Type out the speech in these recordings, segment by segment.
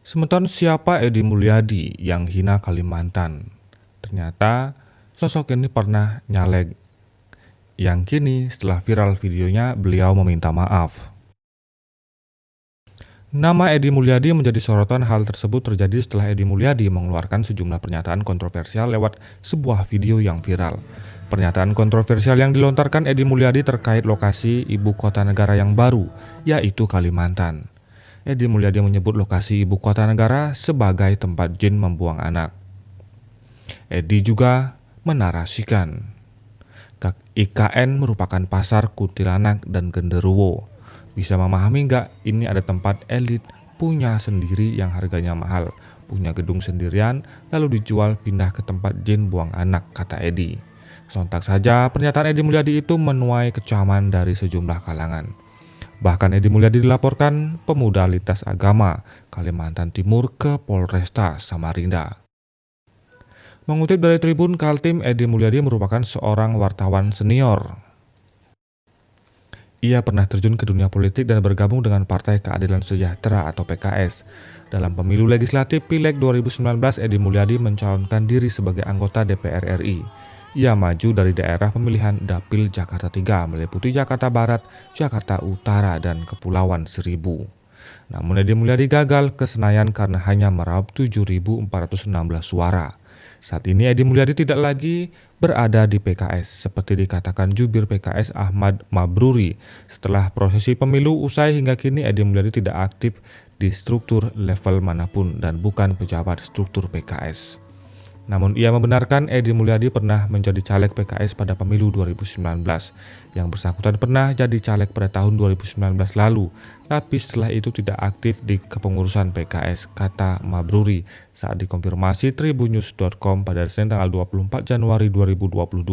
Semeton siapa Edi Mulyadi yang hina Kalimantan? Ternyata sosok ini pernah nyalek, yang kini setelah viral videonya beliau meminta maaf. Nama Edi Mulyadi menjadi sorotan. Hal tersebut terjadi setelah Edi Mulyadi mengeluarkan sejumlah pernyataan kontroversial lewat sebuah video yang viral. Pernyataan kontroversial yang dilontarkan Edi Mulyadi terkait lokasi ibu kota negara yang baru, yaitu Kalimantan. Edi Mulyadi menyebut lokasi ibu kota negara sebagai tempat jin membuang anak. Edi juga menarasikan IKN merupakan pasar kuntilanak dan genderuwo. Bisa memahami nggak, ini ada tempat elit punya sendiri yang harganya mahal, punya gedung sendirian lalu dijual pindah ke tempat jin buang anak, kata Edi. Sontak saja pernyataan Edi Mulyadi itu menuai kecaman dari sejumlah kalangan. Bahkan Edi Mulyadi dilaporkan pemuda lintas agama Kalimantan Timur ke Polresta Samarinda. Mengutip dari Tribun Kaltim, Edi Mulyadi merupakan seorang wartawan senior. Ia pernah terjun ke dunia politik dan bergabung dengan Partai Keadilan Sejahtera atau PKS. Dalam pemilu legislatif Pileg 2019, Edi Mulyadi mencalonkan diri sebagai anggota DPR RI. Ia maju dari daerah pemilihan Dapil Jakarta 3 meliputi Jakarta Barat, Jakarta Utara, dan Kepulauan Seribu. Namun Edi Mulyadi gagal ke Senayan karena hanya meraup 7.416 suara. Saat ini Edi Mulyadi tidak lagi berada di PKS, seperti dikatakan jubir PKS Ahmad Mabruri. Setelah prosesi pemilu usai, hingga kini Edi Mulyadi tidak aktif di struktur level manapun dan bukan pejabat struktur PKS. Namun ia membenarkan Edi Mulyadi pernah menjadi caleg PKS pada pemilu 2019. Yang bersangkutan pernah jadi caleg pada tahun 2019 lalu, tapi setelah itu tidak aktif di kepengurusan PKS, kata Mabruri saat dikonfirmasi tribunnews.com pada Senin tanggal 24 Januari 2022.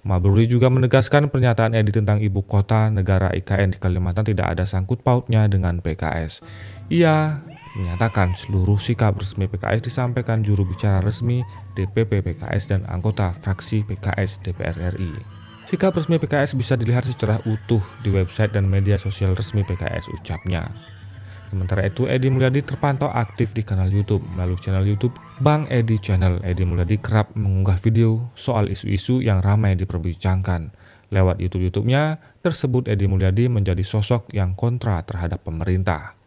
Mabruri juga menegaskan pernyataan Edi tentang ibu kota negara IKN di Kalimantan tidak ada sangkut pautnya dengan PKS. Ia menyatakan seluruh sikap resmi PKS disampaikan juru bicara resmi DPP PKS dan anggota fraksi PKS DPR RI. Sikap resmi PKS bisa dilihat secara utuh di website dan media sosial resmi PKS, ucapnya. Sementara itu, Edi Mulyadi terpantau aktif di kanal YouTube. Melalui channel YouTube Bang Edi Channel, Edi Mulyadi kerap mengunggah video soal isu-isu yang ramai diperbincangkan. Lewat YouTube-nya tersebut, Edi Mulyadi menjadi sosok yang kontra terhadap pemerintah.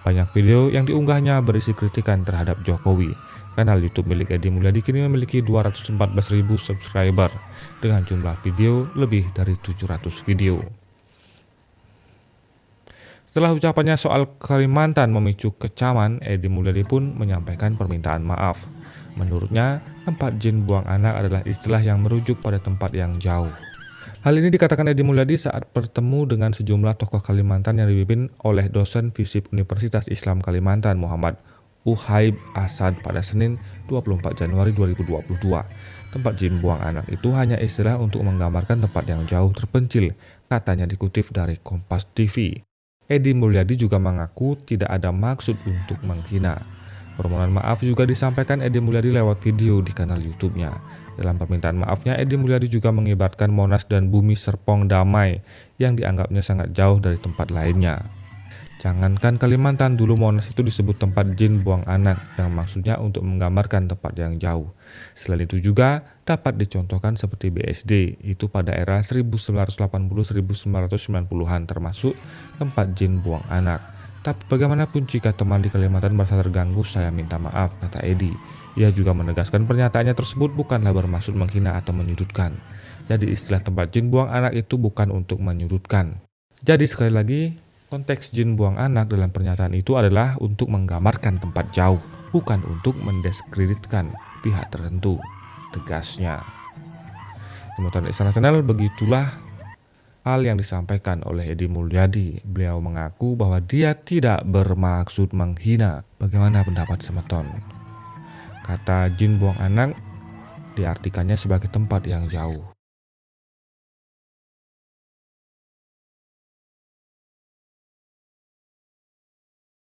Banyak video yang diunggahnya berisi kritikan terhadap Jokowi. Kanal YouTube milik Edi Mulyadi kini memiliki 214.000 subscriber dengan jumlah video lebih dari 700 video. Setelah ucapannya soal Kalimantan memicu kecaman, Edi Mulyadi pun menyampaikan permintaan maaf. Menurutnya, tempat jin buang anak adalah istilah yang merujuk pada tempat yang jauh. Hal ini dikatakan Edi Mulyadi saat bertemu dengan sejumlah tokoh Kalimantan yang dipimpin oleh dosen FISIP Universitas Islam Kalimantan Muhammad Uhaib Asad pada Senin 24 Januari 2022. Tempat jin buang anak itu hanya istilah untuk menggambarkan tempat yang jauh terpencil, katanya dikutip dari Kompas TV. Edi Mulyadi juga mengaku tidak ada maksud untuk menghina. Permohonan maaf juga disampaikan Edi Mulyadi lewat video di kanal YouTube-nya. Dalam permintaan maafnya, Edi Mulyadi juga mengibaratkan Monas dan Bumi Serpong Damai yang dianggapnya sangat jauh dari tempat lainnya. Jangankan Kalimantan, dulu Monas itu disebut tempat jin buang anak, yang maksudnya untuk menggambarkan tempat yang jauh. Selain itu juga dapat dicontohkan seperti BSD, itu pada era 1980-1990-an termasuk tempat jin buang anak. Tapi bagaimanapun jika teman di Kalimantan merasa terganggu, saya minta maaf, kata Edi. Ia juga menegaskan pernyataannya tersebut bukanlah bermaksud menghina atau menyudutkan. Jadi istilah tempat jin buang anak itu bukan untuk menyudutkan. Jadi sekali lagi, konteks jin buang anak dalam pernyataan itu adalah untuk menggambarkan tempat jauh, bukan untuk mendiskreditkan pihak tertentu, tegasnya. Teman-teman Istana Channel, begitulah hal yang disampaikan oleh Edi Mulyadi. Beliau mengaku bahwa dia tidak bermaksud menghina. Bagaimana pendapat Semeton? Kata jin buang anak diartikannya sebagai tempat yang jauh.